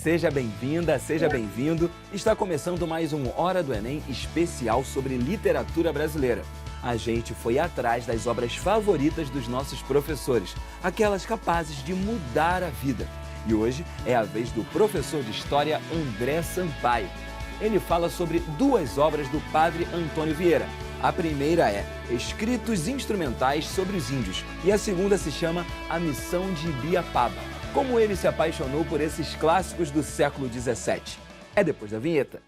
Seja bem-vinda, seja bem-vindo. Está começando mais um Hora do Enem especial sobre literatura brasileira. A gente foi atrás das obras favoritas dos nossos professores, aquelas capazes de mudar a vida. E hoje é a vez do professor de História André Sampaio. Ele fala sobre duas obras do padre Antônio Vieira. A primeira é Escritos Instrumentais sobre os Índios e a segunda se chama A Missão de Ibiapaba. Como ele se apaixonou por esses clássicos do século XVII. É depois da vinheta.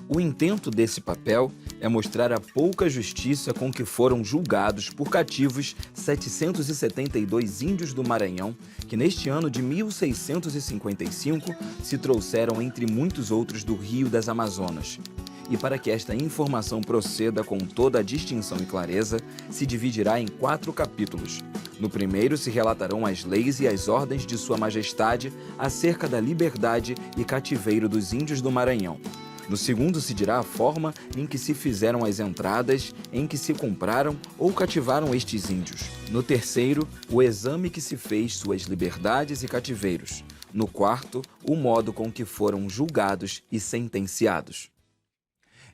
O intento desse papel é mostrar a pouca justiça com que foram julgados por cativos 772 índios do Maranhão, que neste ano de 1655 se trouxeram entre muitos outros do Rio das Amazonas. E para que esta informação proceda com toda a distinção e clareza, se dividirá em 4 capítulos. No primeiro se relatarão as leis e as ordens de Sua Majestade acerca da liberdade e cativeiro dos índios do Maranhão. No segundo se dirá a forma em que se fizeram as entradas, em que se compraram ou cativaram estes índios. No terceiro, o exame que se fez suas liberdades e cativeiros. No quarto, o modo com que foram julgados e sentenciados.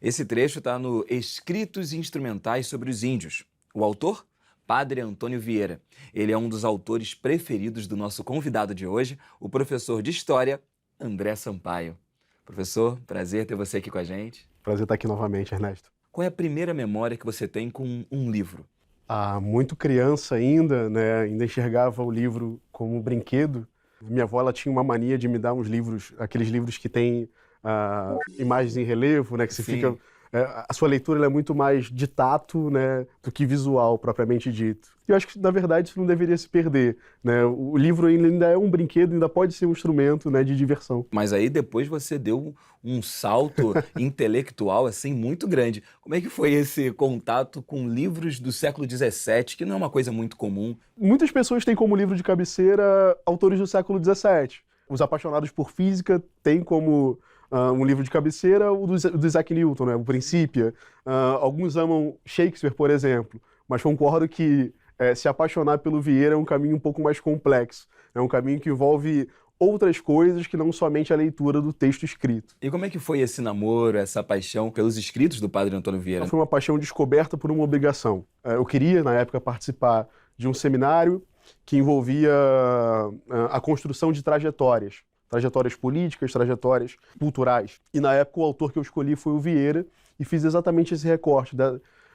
Esse trecho está no Escritos Instrumentais sobre os Índios. O autor? Padre Antônio Vieira. Ele é um dos autores preferidos do nosso convidado de hoje, o professor de História, André Sampaio. Professor, prazer ter você aqui com a gente. Prazer estar aqui novamente, Ernesto. Qual é a primeira memória que você tem com um livro? Muito criança ainda, né? Ainda enxergava o livro como um brinquedo. Minha avó ela tinha uma mania de me dar uns livros, aqueles livros que tem imagens em relevo, né? Que você fica... a sua leitura ela é muito mais de tato, né, do que visual, propriamente dito. Eu acho que, na verdade, isso não deveria se perder, né? O livro ainda é um brinquedo, ainda pode ser um instrumento, né, de diversão. Mas aí depois você deu um salto intelectual assim, muito grande. Como é que foi esse contato com livros do século XVII, que não é uma coisa muito comum? Muitas pessoas têm como livro de cabeceira autores do século XVII. Os apaixonados por física têm como... um livro de cabeceira, o do Isaac Newton, né? O Princípia. Alguns amam Shakespeare, por exemplo, mas concordo que se apaixonar pelo Vieira é um caminho um pouco mais complexo. É um caminho que envolve outras coisas que não somente a leitura do texto escrito. E como é que foi esse namoro, essa paixão pelos escritos do padre Antônio Vieira? Foi uma paixão descoberta por uma obrigação. Eu queria, na época, participar de um seminário que envolvia a construção de trajetórias políticas, trajetórias culturais. E na época o autor que eu escolhi foi o Vieira e fiz exatamente esse recorte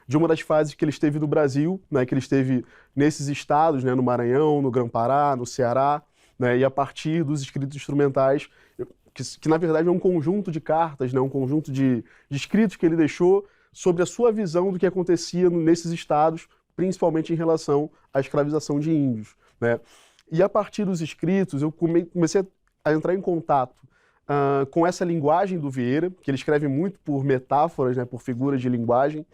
de uma das fases que ele esteve no Brasil, né, que ele esteve nesses estados, né, no Maranhão, no Grã-Pará, no Ceará, né, e a partir dos escritos instrumentais, que na verdade é um conjunto de cartas, né, um conjunto de escritos que ele deixou sobre a sua visão do que acontecia nesses estados, principalmente em relação à escravização de índios, né. E a partir dos escritos eu comecei a entrar em contato com essa linguagem do Vieira, que ele escreve muito por metáforas, né, por figuras de linguagem,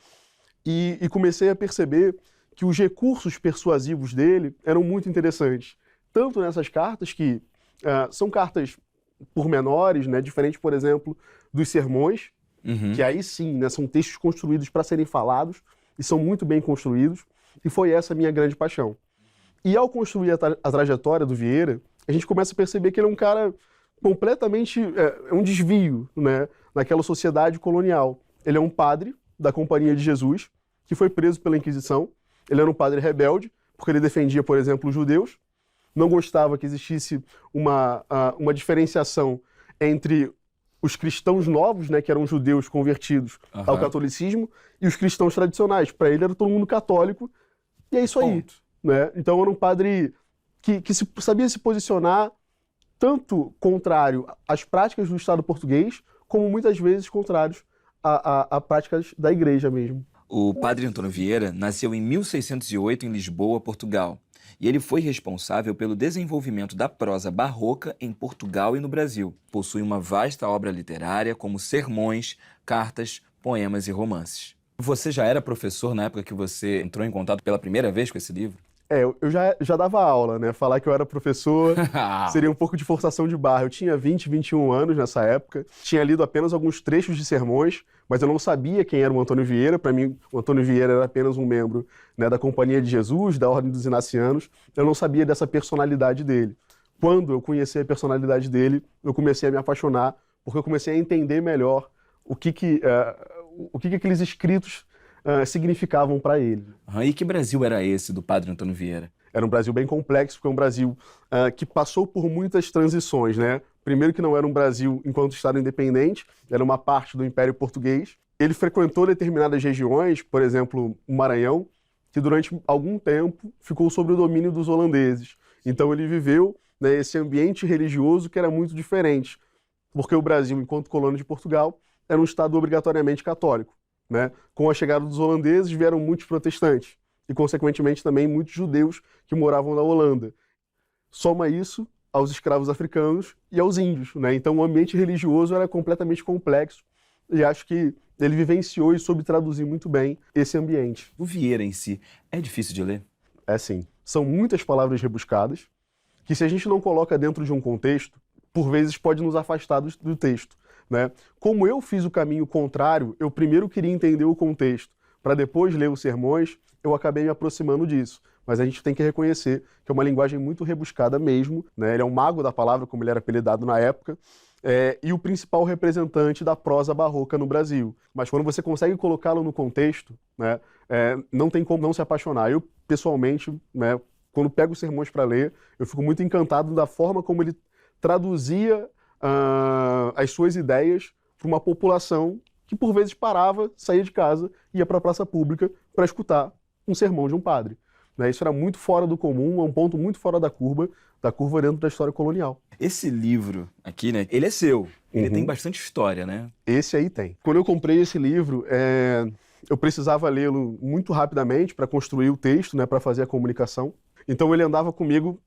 e comecei a perceber que os recursos persuasivos dele eram muito interessantes. Tanto nessas cartas, que são cartas pormenores, né, diferente, por exemplo, dos sermões, que aí sim, né, são textos construídos para serem falados, e são muito bem construídos, e foi essa a minha grande paixão. E ao construir a trajetória do Vieira, a gente começa a perceber que ele é um cara completamente... um desvio, né, naquela sociedade colonial. Ele é um padre da Companhia de Jesus, que foi preso pela Inquisição. Ele era um padre rebelde, porque ele defendia, por exemplo, os judeus. Não gostava que existisse uma diferenciação entre os cristãos novos, né, que eram judeus convertidos ao catolicismo, e os cristãos tradicionais. Para ele era todo mundo católico, e é isso aí. Né? Então era um padre que sabia se posicionar tanto contrário às práticas do Estado português, como muitas vezes contrários a práticas da igreja mesmo. O padre Antônio Vieira nasceu em 1608 em Lisboa, Portugal, e ele foi responsável pelo desenvolvimento da prosa barroca em Portugal e no Brasil. Possui uma vasta obra literária, como sermões, cartas, poemas e romances. Você já era professor na época que você entrou em contato pela primeira vez com esse livro? Eu já dava aula, né? Falar que eu era professor seria um pouco de forçação de barra. Eu tinha 20, 21 anos nessa época, tinha lido apenas alguns trechos de sermões, mas eu não sabia quem era o Antônio Vieira. Para mim, o Antônio Vieira era apenas um membro, né, da Companhia de Jesus, da Ordem dos Inacianos. Eu não sabia dessa personalidade dele. Quando eu conheci a personalidade dele, eu comecei a me apaixonar, porque eu comecei a entender melhor o que aqueles escritos significavam para ele. E que Brasil era esse do Padre Antônio Vieira? Era um Brasil bem complexo, porque é um Brasil que passou por muitas transições, né? Primeiro que não era um Brasil enquanto Estado independente, era uma parte do Império Português. Ele frequentou determinadas regiões, por exemplo, o Maranhão, que durante algum tempo ficou sob o domínio dos holandeses. Então ele viveu, né, esse ambiente religioso que era muito diferente, porque o Brasil, enquanto colônia de Portugal, era um Estado obrigatoriamente católico, né? Com a chegada dos holandeses vieram muitos protestantes e, consequentemente, também muitos judeus que moravam na Holanda. Soma isso aos escravos africanos e aos índios, né? Então o ambiente religioso era completamente complexo e acho que ele vivenciou e soube traduzir muito bem esse ambiente. O Vieira em si é difícil de ler? É sim, são muitas palavras rebuscadas que, se a gente não coloca dentro de um contexto, por vezes pode nos afastar do texto, né? Como eu fiz o caminho contrário, eu primeiro queria entender o contexto, para depois ler os sermões, eu acabei me aproximando disso. Mas a gente tem que reconhecer que é uma linguagem muito rebuscada mesmo, né? Ele é um mago da palavra, como ele era apelidado na época, e o principal representante da prosa barroca no Brasil. Mas quando você consegue colocá-lo no contexto, né, não tem como não se apaixonar. Eu, pessoalmente, né, quando pego os sermões para ler, eu fico muito encantado da forma como ele traduzia as suas ideias para uma população que por vezes parava, saía de casa, ia para a praça pública para escutar um sermão de um padre. Né? Isso era muito fora do comum, é um ponto muito fora da curva dentro da história colonial. Esse livro aqui, né, ele é seu, ele Uhum. tem bastante história, né? Esse aí tem. Quando eu comprei esse livro, eu precisava lê-lo muito rapidamente para construir o texto, né, para fazer a comunicação. Então ele andava comigo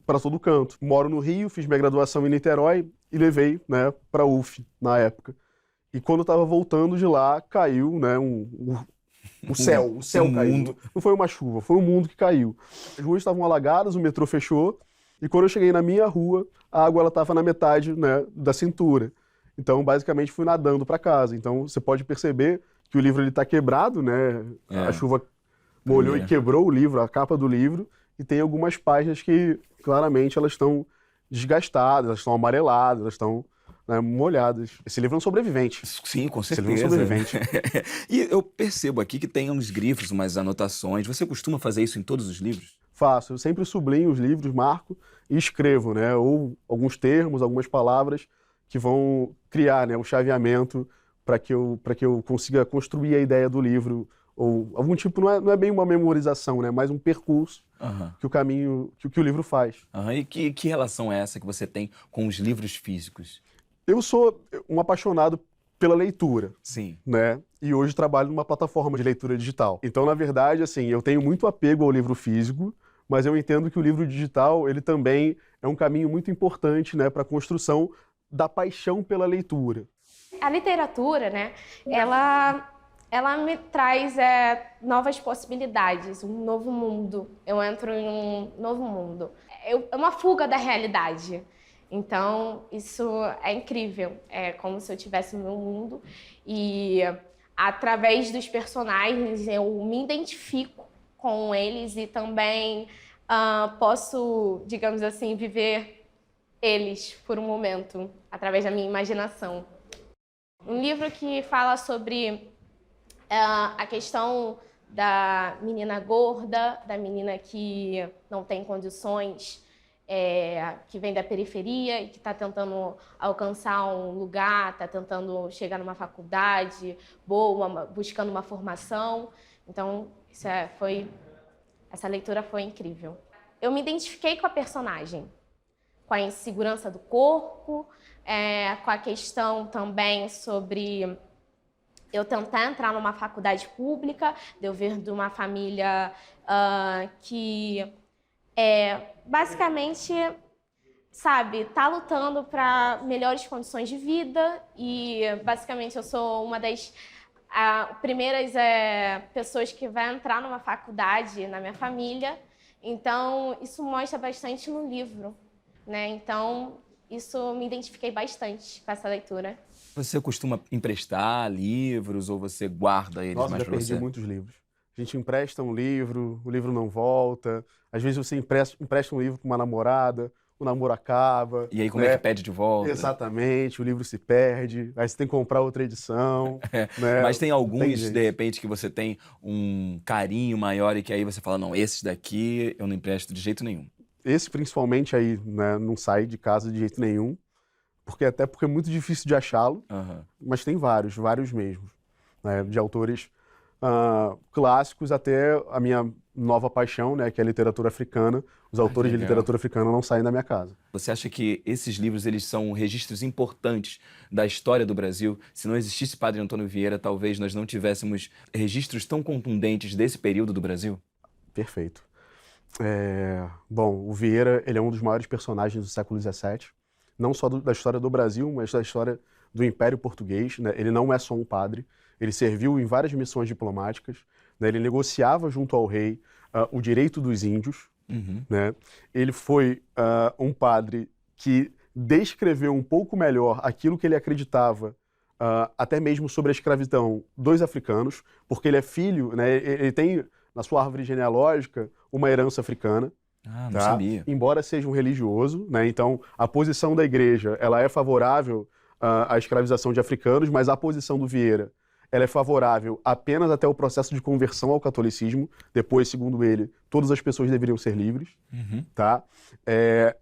para todo canto. Moro no Rio, fiz minha graduação em Niterói e levei, né, para a UF na época. E quando eu estava voltando de lá, caiu, né, o céu caiu. Mundo. Não foi uma chuva, foi um mundo que caiu. As ruas estavam alagadas, o metrô fechou, e quando eu cheguei na minha rua, a água estava na metade, né, da cintura. Então, basicamente, fui nadando para casa. Então, você pode perceber que o livro está quebrado, né? A chuva molhou e quebrou o livro, a capa do livro, e tem algumas páginas que, claramente, elas estão desgastadas, elas estão amareladas, elas estão, né, molhadas. Esse livro é um sobrevivente. Sim, com Esse certeza. livro é um sobrevivente. E eu percebo aqui que tem uns grifos, umas anotações. Você costuma fazer isso em todos os livros? Faço. Eu sempre sublinho os livros, marco e escrevo, né? Ou alguns termos, algumas palavras que vão criar, né, um chaveamento para que eu consiga construir a ideia do livro. Ou algum tipo, não é bem uma memorização, né? Mas um percurso que o caminho, que o livro faz. E que relação é essa que você tem com os livros físicos? Eu sou um apaixonado pela leitura. Sim. Né? E hoje trabalho numa plataforma de leitura digital. Então, na verdade, assim, eu tenho muito apego ao livro físico, mas eu entendo que o livro digital, ele também é um caminho muito importante, né, para a construção da paixão pela leitura. A literatura, né, ela me traz novas possibilidades, um novo mundo. Eu entro em um novo mundo. É uma fuga da realidade. Então, isso é incrível. É como se eu estivesse no meu mundo e, através dos personagens, eu me identifico com eles e também posso, digamos assim, viver eles por um momento, através da minha imaginação. Um livro que fala sobre a questão da menina gorda, da menina que não tem condições, que vem da periferia e que está tentando alcançar um lugar, está tentando chegar numa faculdade boa, buscando uma formação. Então, essa leitura foi incrível. Eu me identifiquei com a personagem, com a insegurança do corpo, com a questão também sobre eu tentar entrar numa faculdade pública, de eu vir de uma família que basicamente, sabe, tá lutando para melhores condições de vida e basicamente eu sou uma das primeiras pessoas que vai entrar numa faculdade na minha família. Então, isso mostra bastante no livro, né? Então, isso me identifiquei bastante com essa leitura. Você costuma emprestar livros ou você guarda eles Nossa, mais já pra perdi você? muitos livros. A gente empresta um livro, o livro não volta. Às vezes você empresta um livro para uma namorada, o namoro acaba, E aí como é né? que pede de volta? Exatamente, o livro se perde, aí você tem que comprar outra edição, né? Mas tem Não tem alguns, de jeito. repente, que você tem um carinho maior e que aí você fala, não, esses daqui eu não empresto de jeito nenhum. Esse principalmente aí, né, não sai de casa de jeito nenhum, porque é muito difícil de achá-lo, Aham. mas tem vários mesmo, né, de autores clássicos até a minha nova paixão, né, que é a literatura africana. Os autores de legal. literatura africana não saem da minha casa. Você acha que esses livros eles são registros importantes da história do Brasil? Se não existisse Padre Antônio Vieira, talvez nós não tivéssemos registros tão contundentes desse período do Brasil? Perfeito. Bom, o Vieira, ele é um dos maiores personagens do século XVII, não só da história do Brasil, mas da história do Império Português, né? Ele não é só um padre, ele serviu em várias missões diplomáticas, né? Ele negociava junto ao rei o direito dos índios, Uhum. né? Ele foi um padre que descreveu um pouco melhor aquilo que ele acreditava, até mesmo sobre a escravidão dos africanos, porque ele é filho, né? Ele tem na sua árvore genealógica uma herança africana. Ah, não Tá? sabia. Embora seja um religioso, né? Então a posição da igreja ela é favorável à escravização de africanos, mas a posição do Vieira ela é favorável apenas até o processo de conversão ao catolicismo. Depois, segundo ele, todas as pessoas deveriam ser livres, Uhum. tá?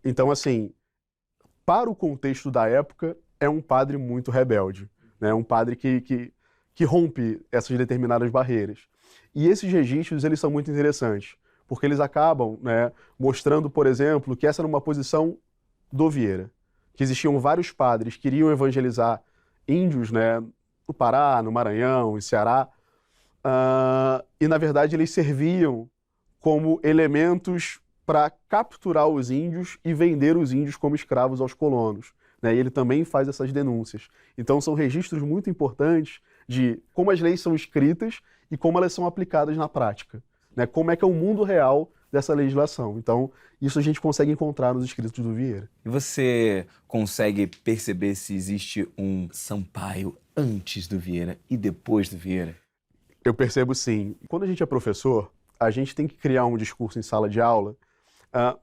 Então, assim, para o contexto da época, é um padre muito rebelde, né? Um padre que rompe essas determinadas barreiras. E esses registros, eles são muito interessantes, porque eles acabam, né, mostrando, por exemplo, que essa era uma posição do Vieira, que existiam vários padres que iriam evangelizar índios, né, no Pará, no Maranhão, em Ceará, e na verdade eles serviam como elementos para capturar os índios e vender os índios como escravos aos colonos, né? E ele também faz essas denúncias. Então são registros muito importantes de como as leis são escritas e como elas são aplicadas na prática, né? Como é que é o mundo real dessa legislação. Então, isso a gente consegue encontrar nos escritos do Vieira. E você consegue perceber se existe um Sampaio antes do Vieira e depois do Vieira? Eu percebo sim. Quando a gente é professor, a gente tem que criar um discurso em sala de aula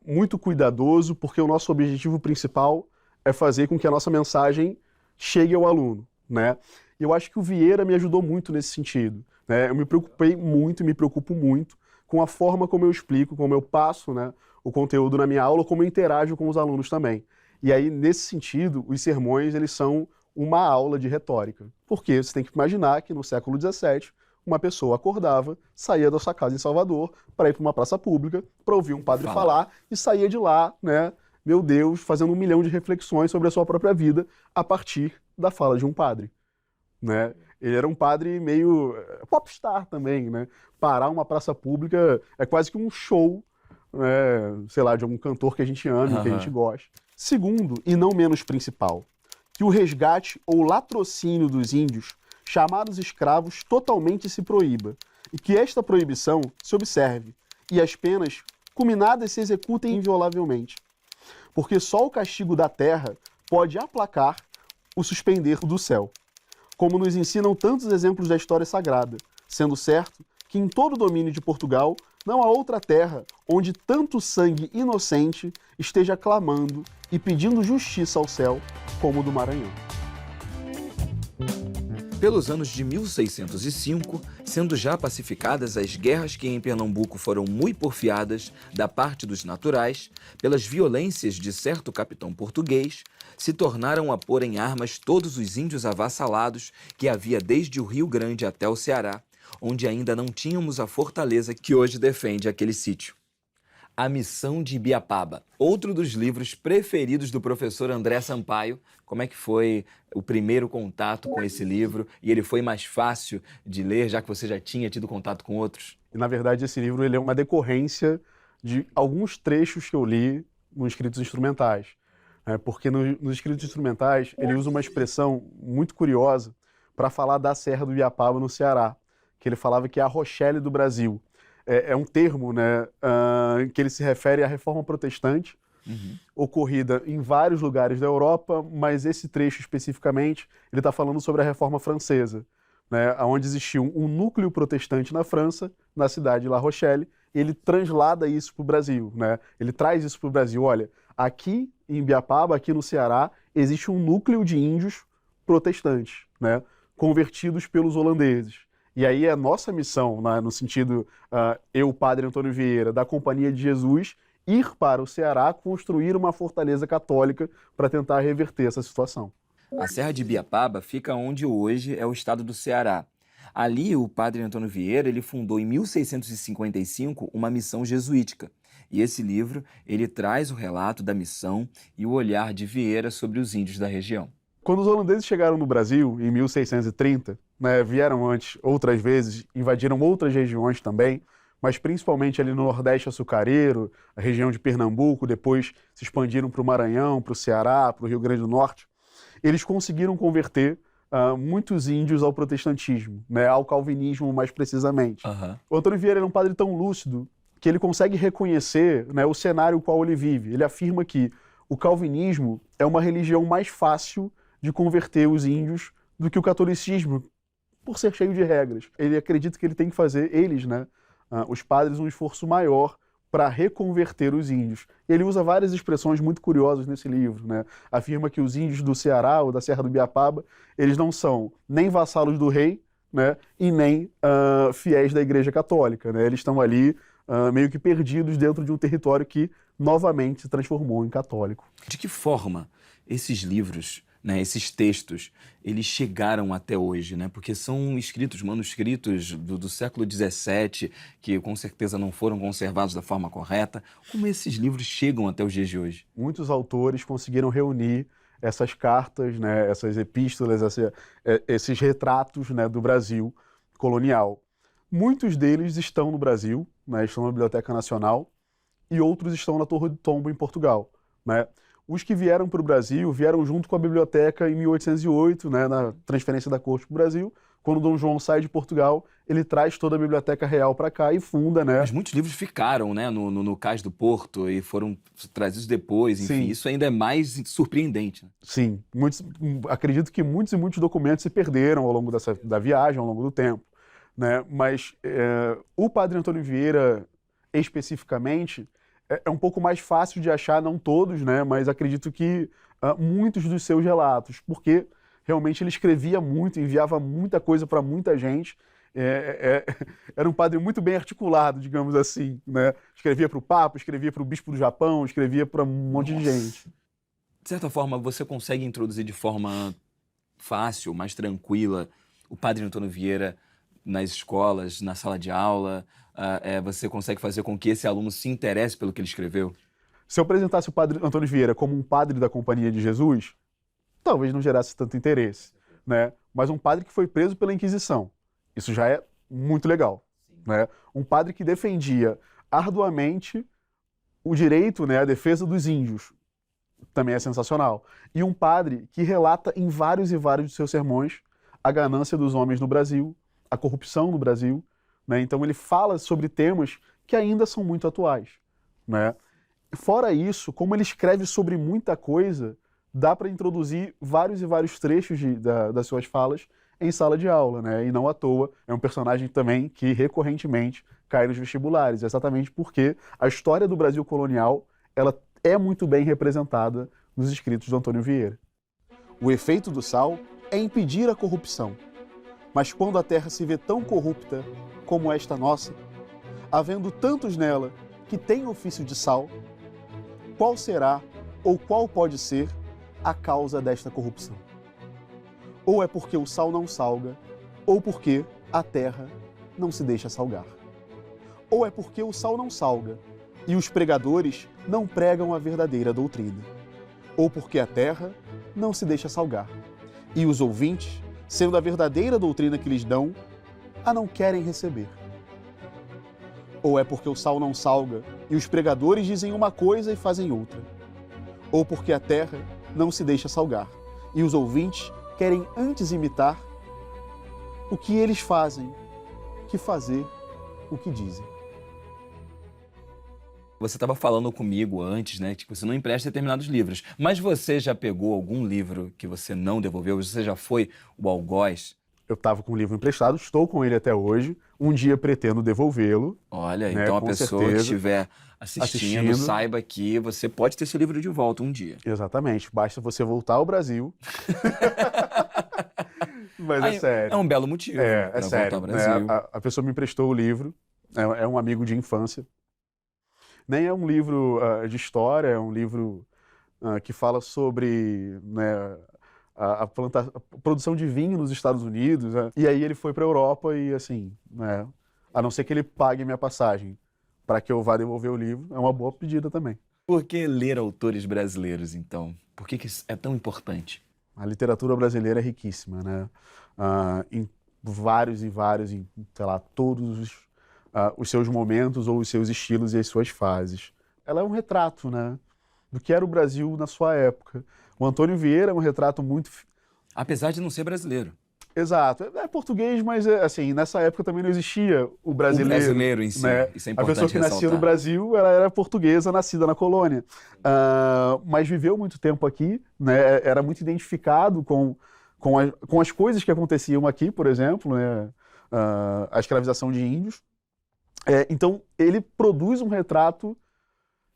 muito cuidadoso, porque o nosso objetivo principal é fazer com que a nossa mensagem chegue ao aluno, né? E eu acho que o Vieira me ajudou muito nesse sentido, né? Eu me preocupei muito e me preocupo muito com a forma como eu explico, como eu passo, né, o conteúdo na minha aula, como eu interajo com os alunos também. E aí, nesse sentido, os sermões eles são uma aula de retórica. Porque você tem que imaginar que no século XVII, uma pessoa acordava, saía da sua casa em Salvador para ir para uma praça pública, para ouvir um padre falar e saía de lá, né, meu Deus, fazendo 1 milhão de reflexões sobre a sua própria vida a partir da fala de um padre, né? Ele era um padre meio popstar também, né? Parar uma praça pública é quase que um show, né, sei lá, de algum cantor que a gente ama, que a gente gosta. Segundo, e não menos principal, que o resgate ou latrocínio dos índios, chamados escravos, totalmente se proíba, e que esta proibição se observe, e as penas culminadas se executem inviolavelmente. Porque só o castigo da terra pode aplacar o suspender do céu, como nos ensinam tantos exemplos da história sagrada, sendo certo que em todo o domínio de Portugal não há outra terra onde tanto sangue inocente esteja clamando e pedindo justiça ao céu como o do Maranhão. Pelos anos de 1605, sendo já pacificadas as guerras que em Pernambuco foram muito porfiadas da parte dos naturais, pelas violências de certo capitão português, se tornaram a pôr em armas todos os índios avassalados que havia desde o Rio Grande até o Ceará, onde ainda não tínhamos a fortaleza que hoje defende aquele sítio. A Missão de Ibiapaba, outro dos livros preferidos do professor André Sampaio. Como é que foi o primeiro contato com esse livro? E ele foi mais fácil de ler, já que você já tinha tido contato com outros? E, na verdade, esse livro ele é uma decorrência de alguns trechos que eu li nos escritos instrumentais. Porque nos escritos instrumentais ele usa uma expressão muito curiosa para falar da Serra do Ibiapaba, no Ceará, que ele falava que é a Rochelle do Brasil. é um termo, né, que ele se refere à reforma protestante, ocorrida em vários lugares da Europa, mas esse trecho especificamente, ele está falando sobre a reforma francesa, né, onde existiu um núcleo protestante na França, na cidade de La Rochelle, e ele translada isso para o Brasil, né? Ele traz isso para o Brasil. Olha, aqui em Ibiapaba, aqui no Ceará, existe um núcleo de índios protestantes, né, convertidos pelos holandeses. E aí é nossa missão, né, no sentido, eu, Padre Antônio Vieira, da Companhia de Jesus, ir para o Ceará construir uma fortaleza católica para tentar reverter essa situação. A Serra de Ibiapaba fica onde hoje é o estado do Ceará. Ali, o padre Antônio Vieira, ele fundou em 1655 uma missão jesuítica. E esse livro, ele traz o relato da missão e o olhar de Vieira sobre os índios da região. Quando os holandeses chegaram no Brasil, em 1630, né, vieram antes outras vezes, invadiram outras regiões também, mas principalmente ali no Nordeste açucareiro, a região de Pernambuco, depois se expandiram para o Maranhão, para o Ceará, para o Rio Grande do Norte. Eles conseguiram converter muitos índios ao protestantismo, né, ao calvinismo mais precisamente. O Antônio Vieira é um padre tão lúcido que ele consegue reconhecer, né, o cenário no qual ele vive. Ele afirma que o calvinismo é uma religião mais fácil de converter os índios do que o catolicismo, por ser cheio de regras. Ele acredita que ele tem que fazer, eles, né, os padres, um esforço maior para reconverter os índios. Ele usa várias expressões muito curiosas nesse livro, né? Afirma que os índios do Ceará ou da Serra do Ibiapaba, eles não são nem vassalos do rei, né, e nem fiéis da Igreja Católica, né? Eles estão ali meio que perdidos dentro de um território que novamente se transformou em católico. De que forma esses livros, né, esses textos, eles chegaram até hoje, né? Porque são escritos, manuscritos do século XVII, que com certeza não foram conservados da forma correta. Como esses livros chegam até os dias de hoje? Muitos autores conseguiram reunir essas cartas, né, essas epístolas, esses retratos, né, do Brasil colonial. Muitos deles estão no Brasil, né, estão na Biblioteca Nacional, e outros estão na Torre do Tombo, em Portugal, né? Os que vieram para o Brasil vieram junto com a biblioteca em 1808, né, na transferência da corte para o Brasil. Quando Dom João sai de Portugal, ele traz toda a biblioteca real para cá e funda, né? Mas muitos livros ficaram, né, no Cais do Porto e foram trazidos depois, enfim, Sim. isso ainda é mais surpreendente, né? Sim, acredito que muitos e muitos documentos se perderam ao longo da viagem, ao longo do tempo, né? Mas o Padre Antônio Vieira, especificamente, é um pouco mais fácil de achar, não todos, né? Mas acredito que muitos dos seus relatos, porque realmente ele escrevia muito, enviava muita coisa para muita gente. Era um padre muito bem articulado, digamos assim, né? Escrevia para o Papa, escrevia para o Bispo do Japão, escrevia para um monte de gente. De certa forma, você consegue introduzir de forma fácil, mais tranquila, o Padre Antônio Vieira nas escolas, na sala de aula? Você consegue fazer com que esse aluno se interesse pelo que ele escreveu? Se eu apresentasse o Padre Antônio Vieira como um padre da Companhia de Jesus, talvez não gerasse tanto interesse, né? Mas um padre que foi preso pela Inquisição, isso já é muito legal, né? Um padre que defendia arduamente o direito, né, a defesa dos índios, também é sensacional. E um padre que relata em vários e vários de seus sermões a ganância dos homens no Brasil, a corrupção no Brasil, né? Então ele fala sobre temas que ainda são muito atuais, né? Fora isso, como ele escreve sobre muita coisa, dá para introduzir vários e vários trechos das suas falas em sala de aula, né? E não à toa, é um personagem também que recorrentemente cai nos vestibulares, exatamente porque a história do Brasil colonial, ela é muito bem representada nos escritos de Antônio Vieira. O efeito do sal é impedir a corrupção. Mas quando a terra se vê tão corrupta como esta nossa, havendo tantos nela que têm ofício de sal, qual será ou qual pode ser a causa desta corrupção? Ou é porque o sal não salga, ou porque a terra não se deixa salgar. Ou é porque o sal não salga e os pregadores não pregam a verdadeira doutrina. Ou porque a terra não se deixa salgar e os ouvintes, sendo a verdadeira doutrina que lhes dão, a não querem receber. Ou é porque o sal não salga e os pregadores dizem uma coisa e fazem outra. Ou porque a terra não se deixa salgar e os ouvintes querem antes imitar o que eles fazem que fazer o que dizem. Você estava falando comigo antes, né, que você não empresta determinados livros, mas você já pegou algum livro que você não devolveu? Você já foi o algoz? Eu estava com o livro emprestado, estou com ele até hoje. Um dia pretendo devolvê-lo. Olha, né, então a com pessoa que certeza. estiver assistindo, saiba que você pode ter seu livro de volta um dia. Exatamente. Basta você voltar ao Brasil. Mas Aí, é sério. é um belo motivo É para sério. voltar ao Brasil. Né? A pessoa me emprestou o livro. É um amigo de infância. Nem é um livro de história, é um livro que fala sobre, né, a produção de vinho nos Estados Unidos. Né? E aí ele foi para a Europa e, assim, né, a não ser que ele pague minha passagem para que eu vá devolver o livro, é uma boa pedida também. Por que ler autores brasileiros, então? Por que isso é tão importante? A literatura brasileira é riquíssima, né? Em vários, sei lá, todos os seus momentos ou os seus estilos e as suas fases. Ela é um retrato, né, do que era o Brasil na sua época. O Antônio Vieira é um retrato muito... Apesar de não ser brasileiro. Exato. É português, mas assim, nessa época também não existia o brasileiro. O brasileiro em si, né? isso é A importante pessoa que nascia ressaltar. no Brasil, ela era portuguesa, nascida na colônia. Mas viveu muito tempo aqui, né? Era muito identificado com as coisas que aconteciam aqui, por exemplo, né? A escravização de índios. Então, ele produz um retrato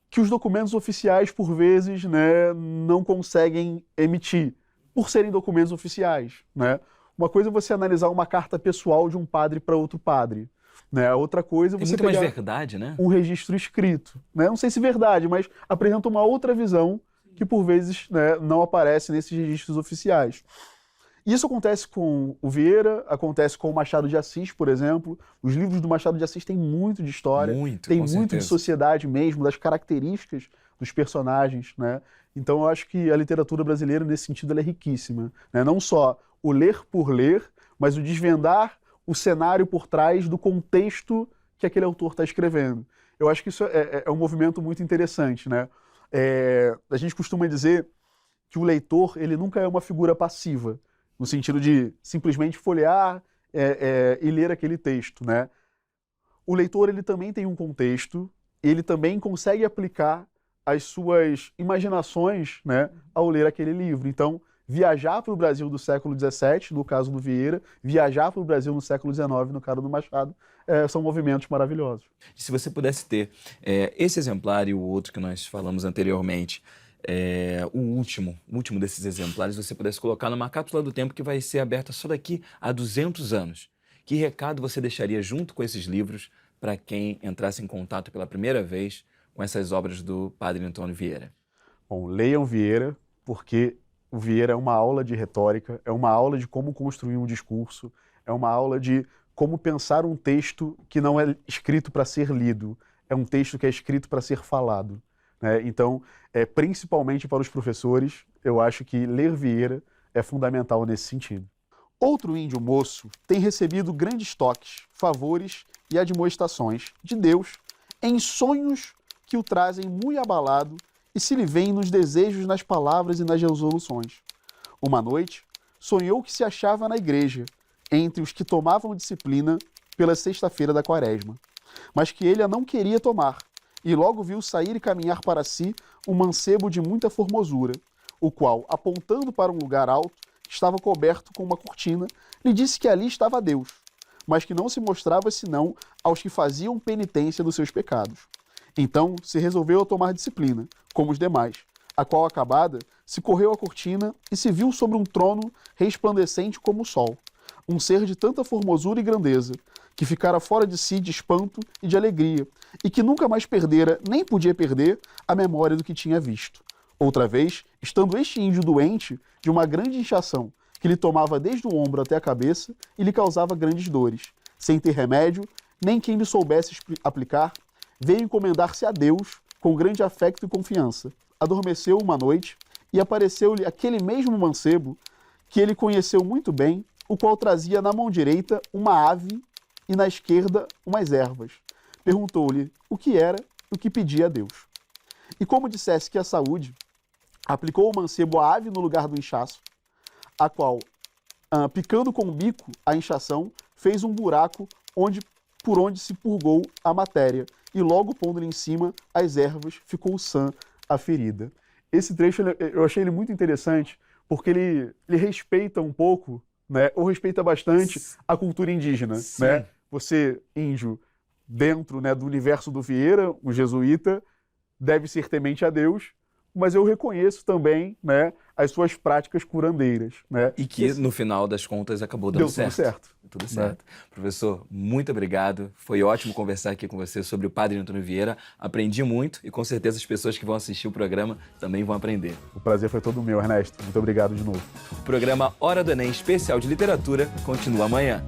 que os documentos oficiais, por vezes, né, não conseguem emitir, por serem documentos oficiais, né? Uma coisa é você analisar uma carta pessoal de um padre para outro padre, né? A outra coisa é Tem você muito mais pegar verdade, né? um registro escrito, né? Não sei se verdade, mas apresenta uma outra visão que, por vezes, né, não aparece nesses registros oficiais. Isso acontece com o Vieira, acontece com o Machado de Assis, por exemplo. Os livros do Machado de Assis têm muito de história, tem com muito certeza. de sociedade mesmo, das características dos personagens, né? Então eu acho que a literatura brasileira, nesse sentido, ela é riquíssima, né? Não só o ler por ler, mas o desvendar o cenário por trás do contexto que aquele autor está escrevendo. Eu acho que isso é um movimento muito interessante, né? A gente costuma dizer que o leitor, ele nunca é uma figura passiva, no sentido de simplesmente folhear e ler aquele texto, né? O leitor, ele também tem um contexto, ele também consegue aplicar as suas imaginações, né, ao ler aquele livro. Então, viajar para o Brasil do século XVII, no caso do Vieira, viajar para o Brasil no século XIX, no caso do Machado, são movimentos maravilhosos. Se você pudesse ter esse exemplar e o outro que nós falamos anteriormente, o último desses exemplares, você pudesse colocar numa cápsula do tempo que vai ser aberta só daqui a 200 anos, que recado você deixaria junto com esses livros para quem entrasse em contato pela primeira vez com essas obras do Padre Antônio Vieira? Bom, leiam Vieira, porque o Vieira é uma aula de retórica, é uma aula de como construir um discurso, é uma aula de como pensar um texto que não é escrito para ser lido, é um texto que é escrito para ser falado, né? Então, principalmente para os professores, eu acho que ler Vieira é fundamental nesse sentido. Outro índio moço tem recebido grandes toques, favores e admoestações de Deus em sonhos que o trazem muito abalado e se lhe veem nos desejos, nas palavras e nas resoluções. Uma noite, sonhou que se achava na igreja, entre os que tomavam disciplina pela sexta-feira da quaresma, mas que ele a não queria tomar, e logo viu sair e caminhar para si um mancebo de muita formosura, o qual, apontando para um lugar alto, estava coberto com uma cortina, lhe disse que ali estava Deus, mas que não se mostrava senão aos que faziam penitência dos seus pecados. Então se resolveu a tomar disciplina, como os demais, a qual, acabada, se correu a cortina e se viu sobre um trono resplandecente como o sol, um ser de tanta formosura e grandeza, que ficara fora de si de espanto e de alegria, e que nunca mais perdera, nem podia perder, a memória do que tinha visto. Outra vez, estando este índio doente de uma grande inchação, que lhe tomava desde o ombro até a cabeça e lhe causava grandes dores, sem ter remédio, nem quem lhe soubesse aplicar, veio encomendar-se a Deus com grande afecto e confiança. Adormeceu uma noite e apareceu-lhe aquele mesmo mancebo que ele conheceu muito bem, o qual trazia na mão direita uma ave e na esquerda umas ervas. Perguntou-lhe o que era e o que pedia a Deus. E como dissesse que a saúde, aplicou o mancebo a ave no lugar do inchaço, a qual, picando com o bico a inchação, fez um buraco por onde se purgou a matéria, e logo pondo-lhe em cima as ervas, ficou sã a ferida. Esse trecho eu achei ele muito interessante, porque ele respeita um pouco, né, ou respeita bastante a cultura indígena, né? Você, índio, dentro, né, do universo do Vieira, o jesuíta, deve ser temente a Deus, mas eu reconheço também, né, as suas práticas curandeiras, né? E que, no final das contas, acabou dando certo. Tudo certo. Tudo certo. Professor, muito obrigado. Foi ótimo conversar aqui com você sobre o Padre Antônio Vieira. Aprendi muito e com certeza as pessoas que vão assistir o programa também vão aprender. O prazer foi todo meu, Ernesto. Muito obrigado de novo. O programa Hora do Enem Especial de Literatura continua amanhã.